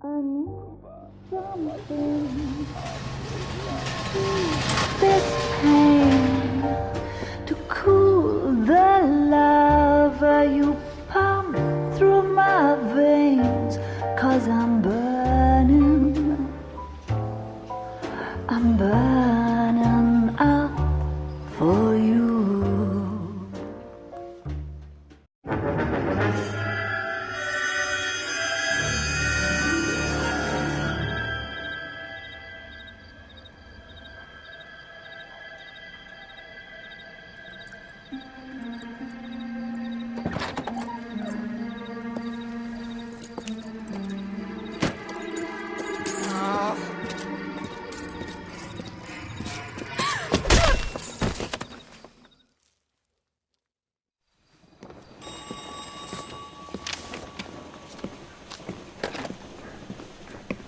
I need something. This pain to cool the lava you pump through my veins. 'Cause I'm burning up for you.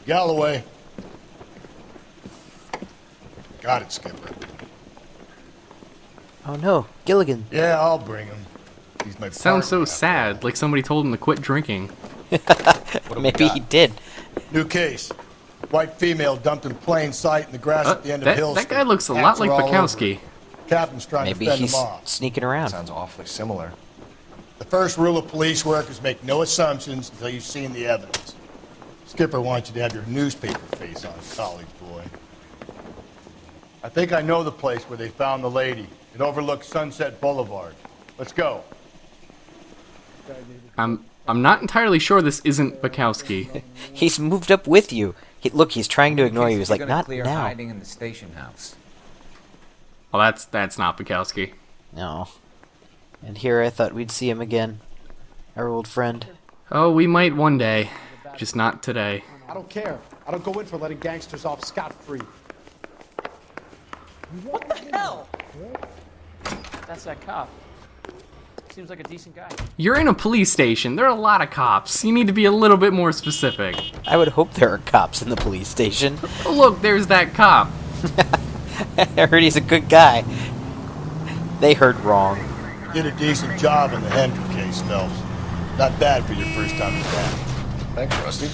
Galloway. Got it, Skipper. Oh no, Gilligan. Yeah, I'll bring him. He's my Sounds so partner. sad, like somebody told him to quit drinking. Maybe he did. New case. White female dumped in plain sight in the grass at the end of Hill that Street. guy looks a lot Cats like are all over Bukowski. it. Captain's trying Maybe to fend he's him off. sneaking around. Sounds awfully similar. The first rule of police work is make no assumptions until you've seen the evidence. Skipper wants you to have your newspaper face on, college boy. I think I know the place where they found the lady. It overlooks Sunset Boulevard. Let's go. I'm not entirely sure this isn't Bukowski. He's moved up with you. Look, he's trying to ignore you. He's like, not clear now. hiding in the station house. Well, that's not Bukowski. No. And here I thought we'd see him again. Our old friend. Oh, we might one day. Just not today. I don't care. I don't go in for letting gangsters off scot-free. What the hell? That's that cop. Seems like a decent guy. You're in a police station. There are a lot of cops. You need to be a little bit more specific. I would hope there are cops in the police station. Oh, look, there's that cop. I heard he's a good guy. They heard wrong. Did a decent job in the Hendrick case, Phelps. Not bad for your first time at that. Thanks, Rusty.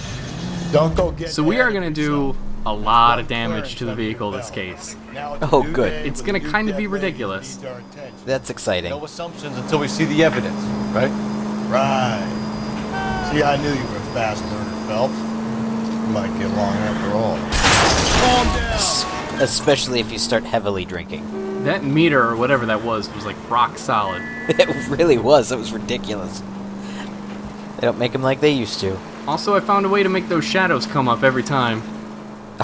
Don't go get. So we are going to do a lot of damage to the vehicle this case. Oh, good. It's gonna kinda be ridiculous. That's exciting. No assumptions until we see the evidence, right? Right. See, I knew you were a fast learner, Phelps. You might get along after all. Calm down. Especially if you start heavily drinking. That meter, or whatever that was like rock solid. It really was. It was ridiculous. They don't make them like they used to. Also, I found a way to make those shadows come up every time.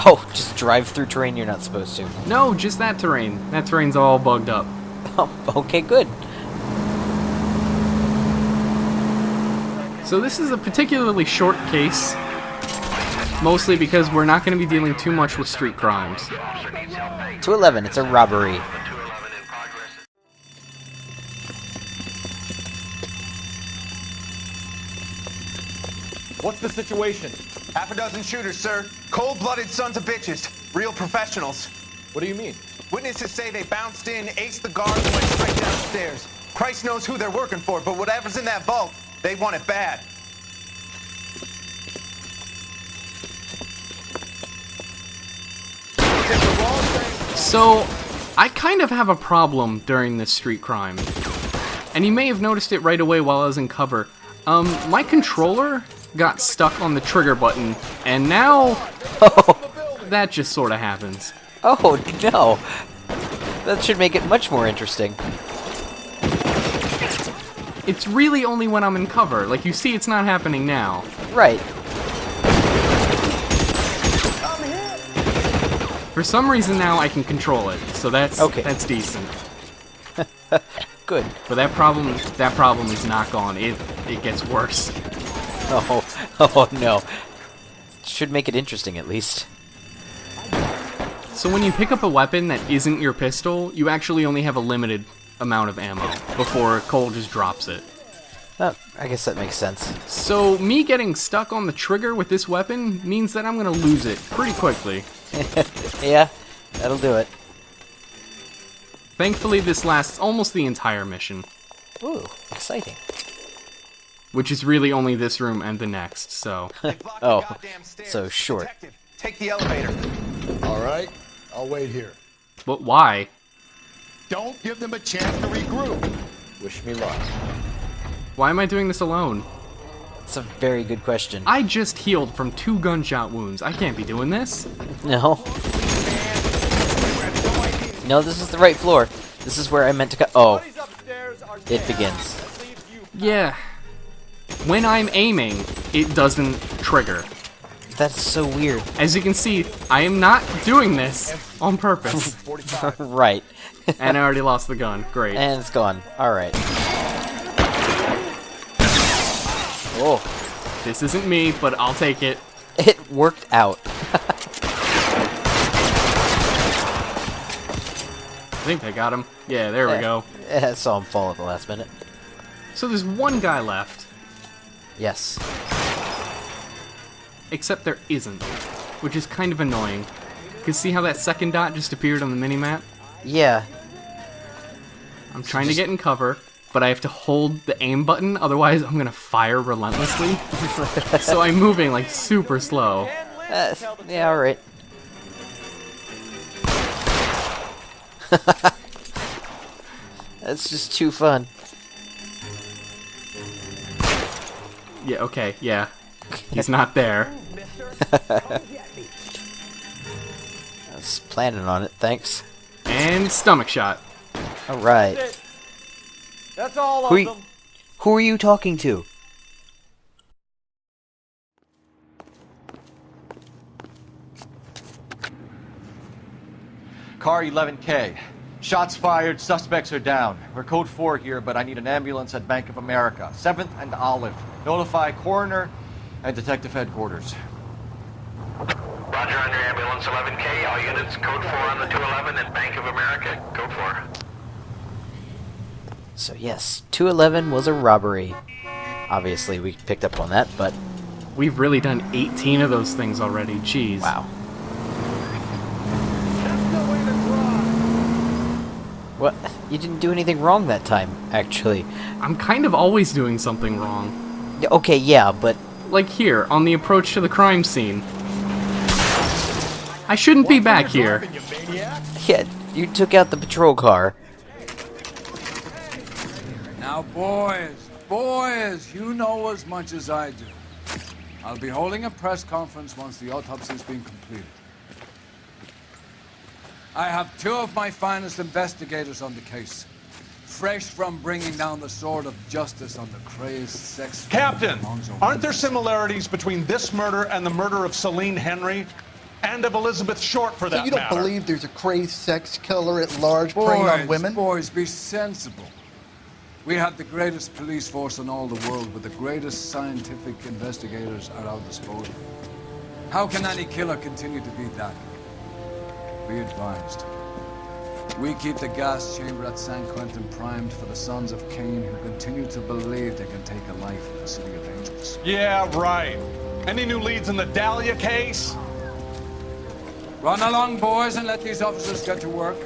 Oh, just drive through terrain you're not supposed to. No, just that terrain. That terrain's all bugged up. Oh, okay, good. So this is a particularly short case, mostly because we're not going to be dealing too much with street crimes. 211, it's a robbery. What's the situation? Half a dozen shooters, sir. Cold-blooded sons of bitches. Real professionals. What do you mean? Witnesses say they bounced in, aced the guards, and went straight downstairs. Christ knows who they're working for, but whatever's in that vault, they want it bad. So, I kind of have a problem during this street crime. And you may have noticed it right away while I was in cover. My controller got stuck on the trigger button, and now that just sort of happens. Oh, no. That should make it much more interesting. It's really only when I'm in cover. Like, you see it's not happening now. Right. For some reason now I can control it, so that's decent. Good. But that problem is not gone. It gets worse. Oh no. Should make it interesting at least. So when you pick up a weapon that isn't your pistol, you actually only have a limited amount of ammo before Cole just drops it. I guess that makes sense. So me getting stuck on the trigger with this weapon means that I'm gonna lose it pretty quickly. Yeah, that'll do it. Thankfully this lasts almost the entire mission. Ooh, exciting. which is really only this room and the next, so... They blocked the Oh, goddamn stairs. so short. Detective, take the elevator. All right, I'll wait here. But why? Don't give them a chance to regroup. Wish me luck. Why am I doing this alone? It's a very good question. I just healed from 2 gunshot wounds. I can't be doing this. No. No, this is the right floor. This is where I meant to go. Oh, it begins. Yeah. When I'm aiming, it doesn't trigger. That's so weird. As you can see, I am not doing this on purpose. Right. And I already lost the gun. Great. And it's gone. Alright. Oh, This isn't me, but I'll take it. it worked out. I think I got him. Yeah, there we go. I saw him fall at the last minute. So there's one guy left. Yes. Except there isn't. Which is kind of annoying. You can see how that second dot just appeared on the minimap? Yeah. I'm trying to get in cover, but I have to hold the aim button, otherwise I'm gonna fire relentlessly. So I'm moving like super slow. Yeah, alright. That's just too fun. Yeah, okay, yeah. He's not there. I was planning on it, thanks. And stomach shot. Alright. That's all Who, of them. who are you talking to? Car 11K. Shots fired, suspects are down. We're code 4 here, but I need an ambulance at Bank of America. 7th and Olive. Notify coroner and detective headquarters. Roger on your ambulance 11K. All units code 4 on the 211 at Bank of America. Code 4. So yes, 211 was a robbery. Obviously, we picked up on that, but We've really done 18 of those things already, jeez. wow. What? You didn't do anything wrong that time, actually. I'm kind of always doing something wrong. Yeah, okay, yeah, but Like here, on the approach to the crime scene. I shouldn't be back here. yeah, you took out the patrol car. Now, boys, you know as much as I do. I'll be holding a press conference once the autopsy's been completed. I have 2 of my finest investigators on the case, fresh from bringing down the sword of justice on the crazed sex... Captain, Monzo aren't there members. similarities between this murder and the murder of Celine Henry? And of Elizabeth Short, for that You don't matter? believe there's a crazed sex killer at large preying on women? Boys, be sensible. We have the greatest police force in all the world, with the greatest scientific investigators at our disposal. How can any killer continue to be that? Be advised. We keep the gas chamber at San Quentin primed for the sons of Cain who continue to believe they can take a life in the City of Angels. Yeah, right. Any new leads in the Dahlia case? Run along, boys, and let these officers get to work.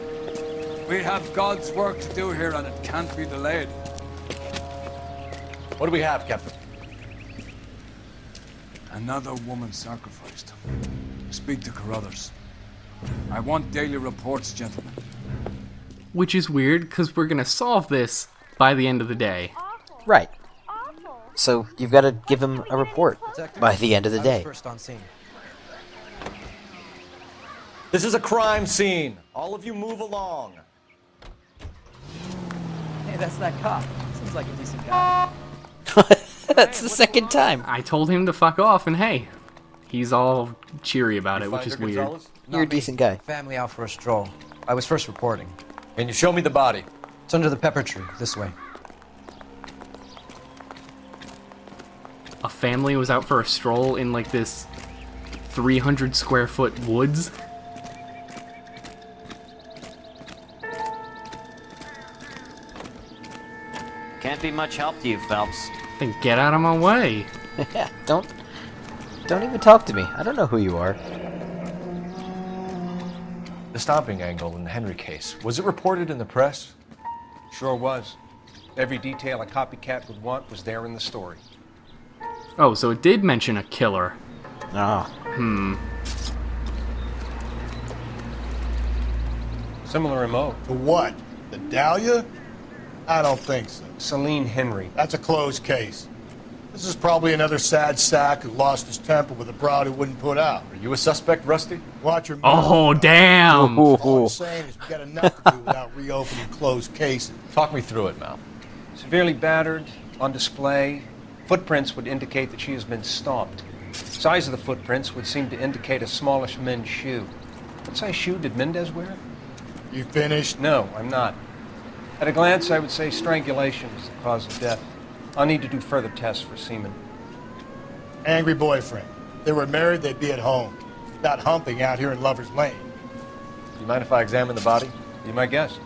We have God's work to do here, and it can't be delayed. What do we have, Captain? Another woman sacrificed. Speak to Carruthers. I want daily reports, gentlemen. Which is weird, because we're gonna solve this by the end of the day. Right. So you've got to give him a report by the end of the day. First on scene. This is a crime scene. All of you move along. Hey, that's that cop. Seems like a decent guy. That's the second time. I told him to fuck off, and hey, he's all cheery about it, which is Finder weird. Gonzalez? You're a decent guy. Family out for a stroll. I was first reporting. Can you show me the body? It's under the pepper tree, this way. A family was out for a stroll in like this 300 square foot woods. Can't be much help to you, Phelps. Then get out of my way. Don't even talk to me. I don't know who you are. The stomping angle in the Henry case. Was it reported in the press? Sure was. Every detail a copycat would want was there in the story. Oh, so it did mention a killer. Ah. Similar MO. The what? The Dahlia? I don't think so. Celine Henry. That's a closed case. This is probably another sad sack who lost his temper with a broad who wouldn't put out. Are you a suspect, Rusty? Watch your mouth. Oh, damn! All I'm saying is we got enough to do without reopening closed cases. Talk me through it, Mal. Severely battered, on display. Footprints would indicate that she has been stomped. Size of the footprints would seem to indicate a smallish men's shoe. What size shoe did Mendez wear? You finished? No, I'm not. At a glance, I would say strangulation is the cause of death. I'll need to do further tests for semen. Angry boyfriend. If they were married, they'd be at home. Not humping out here in Lover's Lane. Do you mind if I examine the body? Be my guest.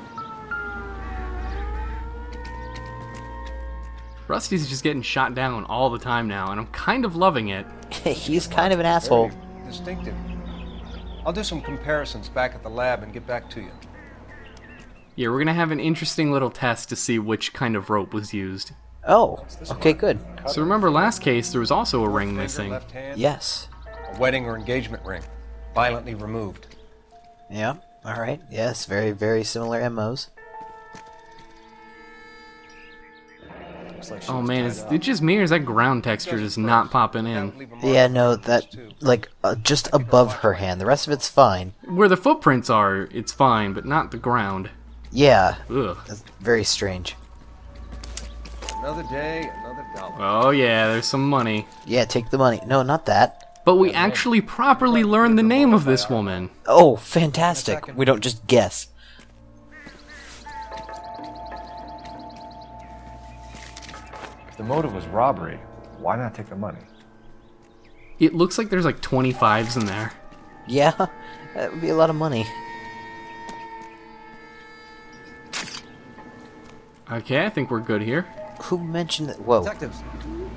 Rusty's just getting shot down all the time now, and I'm kind of loving it. He's kind of an asshole. Very distinctive. I'll do some comparisons back at the lab and get back to you. Yeah, we're gonna have an interesting little test to see which kind of rope was used. Oh, okay, good. So remember last case, there was also a ring missing. Left hand, Yes. a wedding or engagement ring, violently removed. Yeah, alright. Yes, very, very similar MOs. Oh man, is it just me or is that ground texture just not popping in? Yeah, no, that, like, just above her hand. The rest of it's fine. Where the footprints are, it's fine, but not the ground. Yeah. Ugh. That's very strange. Another day, another dollar. Oh yeah, there's some money. Yeah, take the money. No, not that. But we actually properly learned the name of this woman. Oh, fantastic. We don't just guess. If the motive was robbery, why not take the money? It looks like there's like 25s in there. Yeah, that would be a lot of money. Okay, I think we're good here. Who mentioned that? Whoa. Detectives,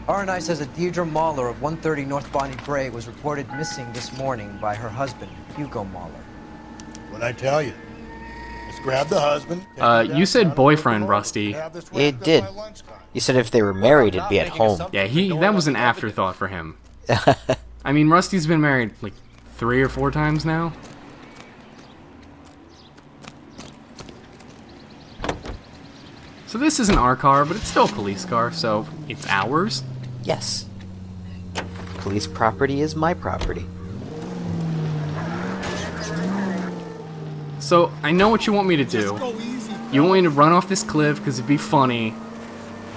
RNI says that Deidre Mahler of 130 North Bonnie Bray was reported missing this morning by her husband, Hugo Mahler. What'd I tell you? Let's grab the husband. You said boyfriend, Rusty. It did. You said if they were married, it'd be at home. Yeah, that was an afterthought for him. I mean, Rusty's been married like 3 or 4 times now. So this isn't our car, but it's still a police car, so it's ours? Yes. Police property is my property. So, I know what you want me to do. You want me to run off this cliff because it'd be funny.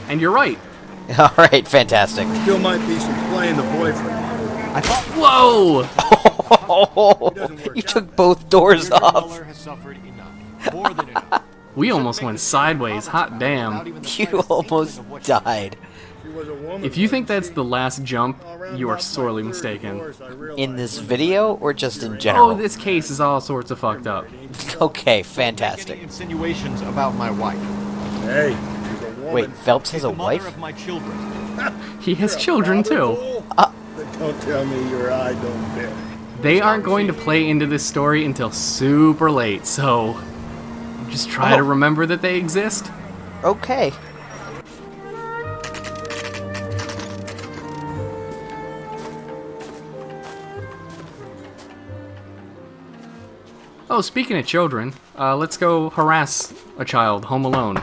And you're right. Alright, fantastic. Still might be some play in the boyfriend. Whoa! You took both doors off. We almost went sideways, hot damn. You almost died. If you think that's the last jump, you are sorely mistaken. In this video, or just in general? Oh, this case is all sorts of fucked up. Okay, fantastic. Insinuations about my wife. Hey. Wait, Phelps has a wife? Of my children. He has children, too. Don't tell me your eye don't bet. They aren't going to play into this story until super late, so just try to remember that they exist. Okay. Oh, speaking of children, let's go harass a child home alone.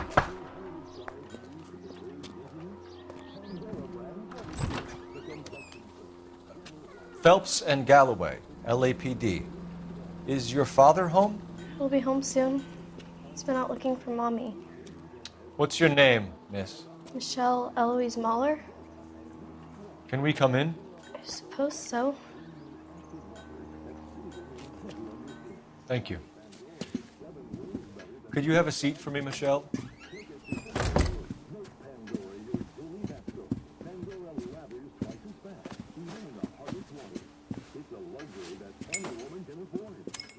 Phelps and Galloway, LAPD. Is your father home? He'll be home soon. He's been out looking for Mommy. What's your name, miss? Michelle Eloise Mahler? Can we come in? I suppose so. Thank you. Could you have a seat for me, Michelle?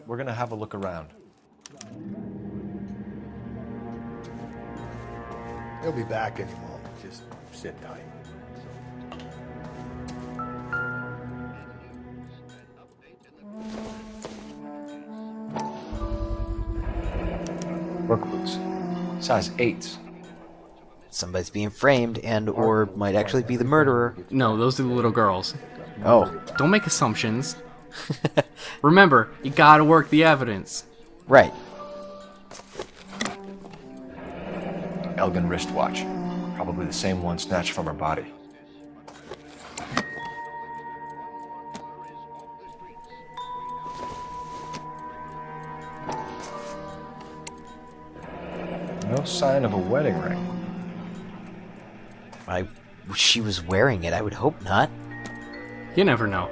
We're gonna have a look around. He'll be back any moment. Just sit tight. Work boots. Size 8s. somebody's being framed and or might actually be the murderer. No, those are the little girls. Oh. Don't make assumptions. Remember, you gotta work the evidence. Right. Elgin wristwatch. Probably the same one snatched from her body. No sign of a wedding ring. I wish she was wearing it. I would hope not. You never know.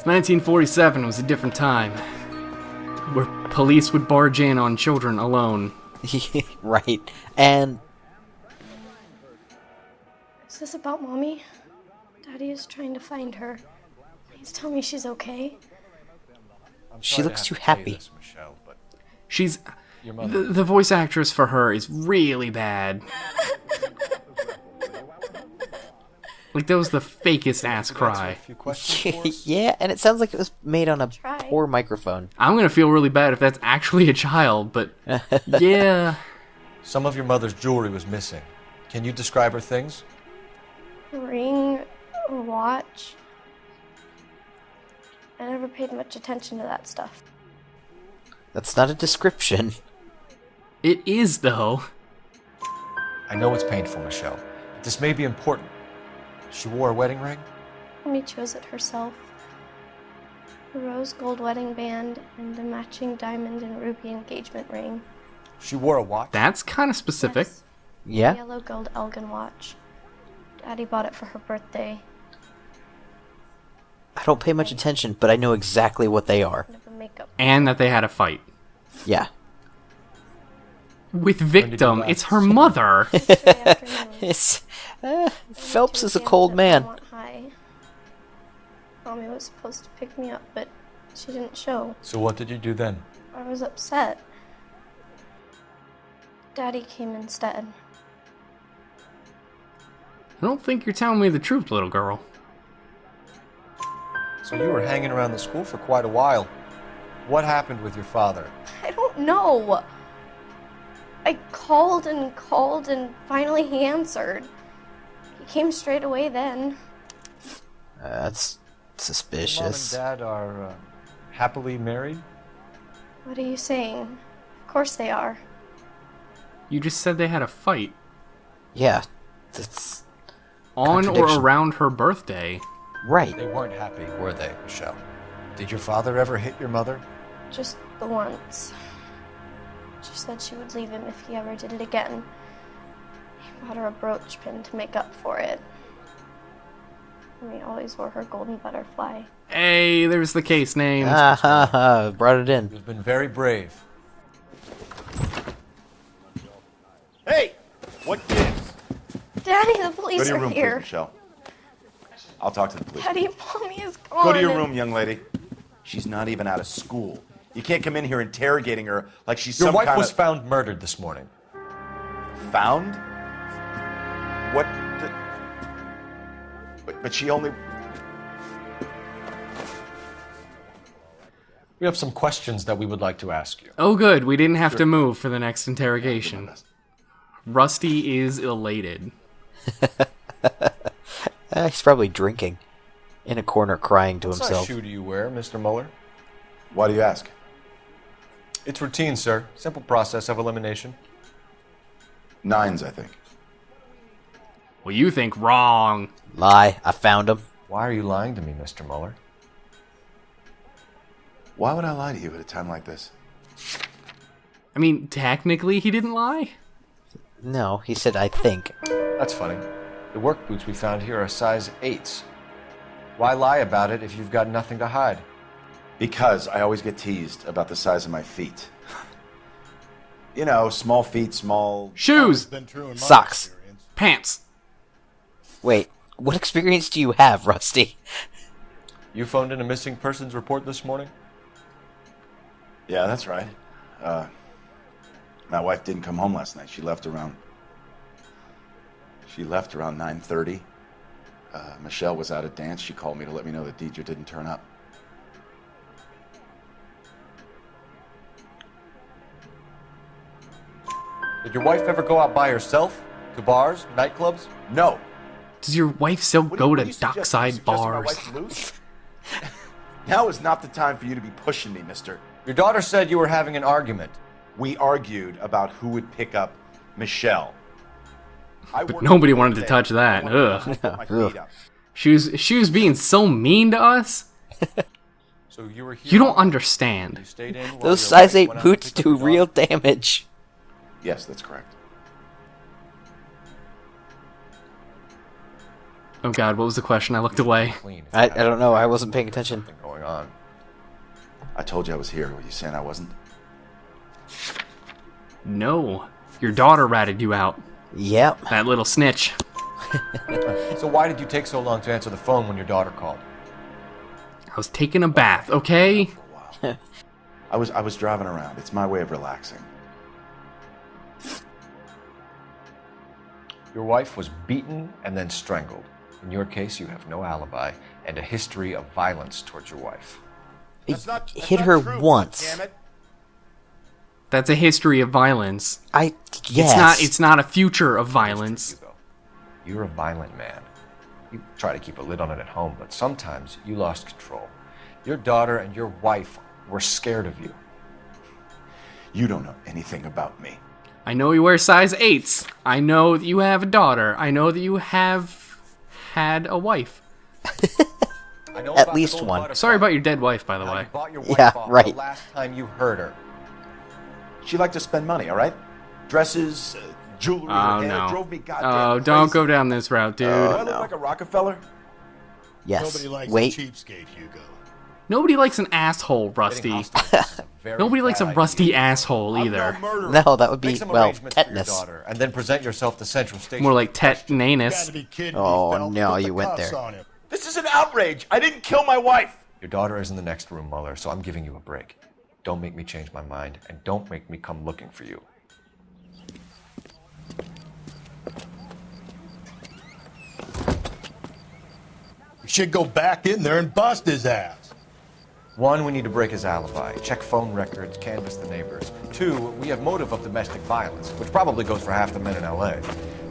1947 was a different time, where police would barge in on children alone. Right. And... Is this about Mommy? Daddy is trying to find her. Please tell me she's okay. She looks too happy. She's... The voice actress for her is really bad. Like, that was the fakest ass cry. Yeah, and it sounds like it was made on a poor microphone. I'm gonna feel really bad if that's actually a child, but... yeah. Some of your mother's jewelry was missing. Can you describe her things? A ring, a watch. I never paid much attention to that stuff. That's not a description. It is, though. I know it's painful, Michelle. But this may be important. She wore a wedding ring? Mommy chose it herself. A rose gold wedding band and a matching diamond and ruby engagement ring. She wore a watch? That's kind of specific. Yes. Yeah? A yellow gold Elgin watch. Daddy bought it for her birthday. I don't pay much attention, but I know exactly what they are. And that they had a fight. Yeah. With victim, it's her mother. It's, Phelps is a cold man. Mommy was supposed to pick me up, but she didn't show. So what did you do then? I was upset. Daddy came instead. I don't think you're telling me the truth, little girl. So you were hanging around the school for quite a while. What happened with your father? I don't know. I called and finally he answered. He came straight away then. That's suspicious. Mom and Dad are happily married? What are you saying? Of course they are. You just said they had a fight. Yeah, that's... On or around her birthday. Right. They weren't happy, were they, Michelle? Did your father ever hit your mother? Just the once. She said she would leave him if he ever did it again. He bought her a brooch pin to make up for it. And he always wore her golden butterfly. Hey, there's the case name. Brought it in. You've been very brave. Hey! What gives? Daddy, the police Go to your are room, here. please, Michelle. I'll talk to the police. Daddy, Mommy is gone. Go to your room, young lady. She's not even out of school. You can't come in here interrogating her like she's Your some wife kind was of... found murdered this morning. Found? What? But she only... We have some questions that we would like to ask you. Oh good, we didn't have to move for the next interrogation. Rusty is elated. He's probably drinking. In a corner crying to What himself. size shoe do you wear, Mr. Mueller? Why do you ask? It's routine, sir. Simple process of elimination. 9s, I think. Well, you think wrong. Lie. I found him. Why are you lying to me, Mr. Mueller? Why would I lie to you at a time like this? I mean, technically he didn't lie. No, he said I think. That's funny. The work boots we found here are size 8s. Why lie about it if you've got nothing to hide? Because I always get teased about the size of my feet. You know, small feet, small... Shoes! Socks. Pants. Wait, what experience do you have, Rusty? You phoned in a missing persons report this morning? Yeah, that's right. My wife didn't come home last night. She left around 9:30. Michelle was out at dance. She called me to let me know that Deidre didn't turn up. Did your wife ever go out by herself? To bars, nightclubs? No. Does your wife still go to What are you suggesting? dockside You suggesting my bars? wife's loose? Now is not the time for you to be pushing me, mister. Your daughter said you were having an argument. We argued about who would pick up Michelle. But nobody wanted to touch that. Ugh. She was being so mean to us. So you were here. You don't understand. You stayed in while Those your size wife 8 went out boots to pick do up your real daughter? damage. Yes, that's correct. Oh god, what was the question? I looked away. I don't know. I wasn't paying attention. Something going on. I told you I was here. Were you saying I wasn't? No. Your daughter ratted you out. Yep. That little snitch. So why did you take so long to answer the phone when your daughter called? I was taking a bath, okay? I was driving around. It's my way of relaxing. Your wife was beaten and then strangled. In your case, you have no alibi and a history of violence towards your wife. That's not Hit her true, once. Damn it. That's a history of violence. Yes. It's not a future of violence. Hugo. You're a violent man. You try to keep a lid on it at home, but sometimes you lost control. Your daughter and your wife were scared of you. You don't know anything about me. I know you wear size 8s. I know that you have a daughter. I know that you have had a wife. I know At about least the gold one. butterfly. Sorry about your dead wife, by the How way. you bought your wife Yeah, off right. The last time you heard her. She liked to spend money, all right? Dresses, jewelry, Oh her hair no. drove me goddamn Oh, crazy. don't go down this route, dude. Do I look like a Rockefeller? Yes. Nobody likes Wait. a cheapskate, Hugo. Nobody likes an asshole, Rusty. Nobody likes a rusty asshole either. No, that would be, Make some well, arrangements for your tetanus. daughter, and then present yourself to Central Station. More like You gotta tetanus. be kidding me, Oh, Phelps. no, Put the you went cuffs there. on him. This is an outrage. I didn't kill my wife. Your daughter is in the next room, Muller, so I'm giving you a break. Don't make me change my mind, and don't make me come looking for you. We should go back in there and bust his ass. One, we need to break his alibi. Check phone records, canvass the neighbors. Two, we have motive of domestic violence, which probably goes for half the men in LA.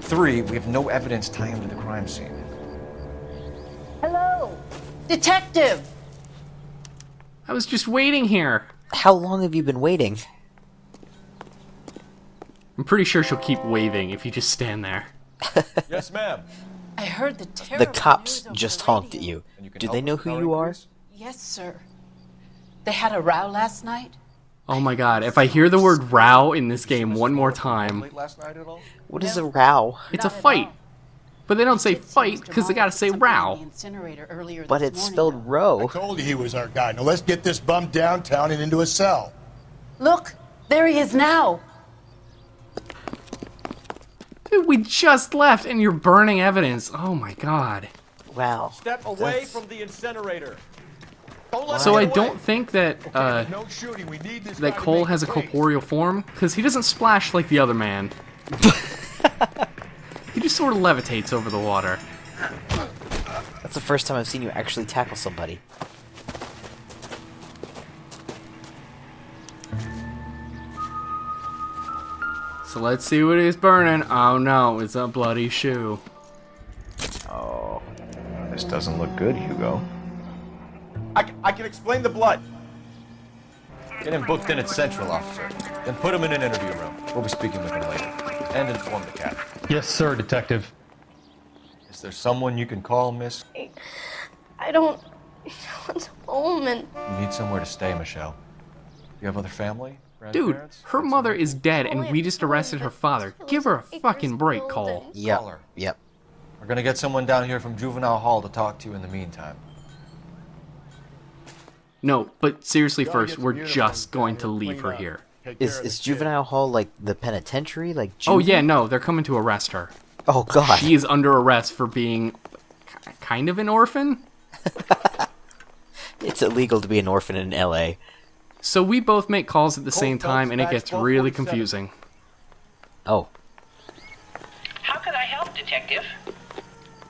Three, we have no evidence tying him to the crime scene. Hello, detective. I was just waiting here. How long have you been waiting? I'm pretty sure she'll keep waving if you just stand there. Yes, ma'am. I heard the terrible The cops news over just the honked at radio. you. And you can Do help they know with who power you are? increase? Yes, sir. They had a row last night. Oh my god, if I hear the word row in this game one more time, Late last night at all? What is a row? it's a Not at fight. all. But they don't say Did see fight Mr. because they Muller gotta say something in row. the incinerator earlier But this it's morning, spelled though. I row. told you he was our guy. Now let's get this bum downtown and into a cell. Look, there he is now. Dude, we just left and you're burning evidence. Oh my god. Wow. Step away from the incinerator. Don't let So him I get away. don't think that No shooting. We need this that guy to Cole make has a the case. corporeal form because he doesn't splash like the other man. He just sort of levitates over the water. That's the first time I've seen you actually tackle somebody. So let's see what is burning. Oh no, it's a bloody shoe. Oh, this doesn't look good, Hugo. I can explain the blood. Get him booked in at Central, officer. Then put him in an interview room. We'll be speaking with him later. And inform the captain. Yes, sir, Detective. Is there someone you can call, miss? I don't want home and You need somewhere to stay, Michelle. You have other family? Dude, Grandparents? her mother is dead and we just arrested her father. Give her a fucking break, Cole. Yep. Call her. Yep. We're gonna get someone down here from Juvenile Hall to talk to you in the meantime. No, but seriously Gotta first, get we're some uniforms just down going here to leave clean her up. here. Take care Is of the kid. juvenile hall like the penitentiary? Like Oh juvie? yeah, no, they're coming to arrest her. Oh god. She is under arrest for being kind of an orphan. It's illegal to be an orphan in LA. So we both make calls at the Cole same time Phelps, and it Max gets 1247. really confusing. Oh. How can I help, detective?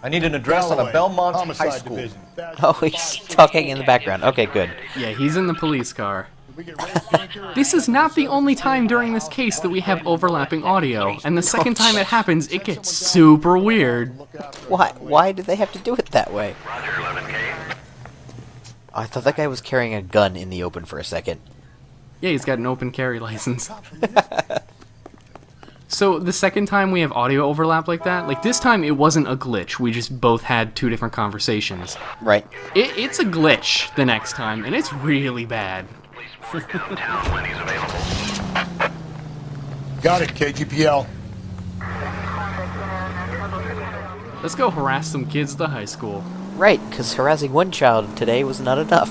I need an address on a Galloway, Belmont Homicide High School. Division. Oh, he's talking in the background. Okay, good. Yeah, he's in the police car. This is not the only time during this case that we have overlapping audio, and the second time it happens, it gets super weird. Why did they have to do it that way? Roger, 11K. I thought that guy was carrying a gun in the open for a second. Yeah, he's got an open carry license. So the second time we have audio overlap like that, like this time it wasn't a glitch, we just both had two different conversations. Right. It's a glitch the next time, and it's really bad. Downtown when he's available. Got it, KGPL. Let's go harass some kids at the high school. Right, because harassing one child today was not enough.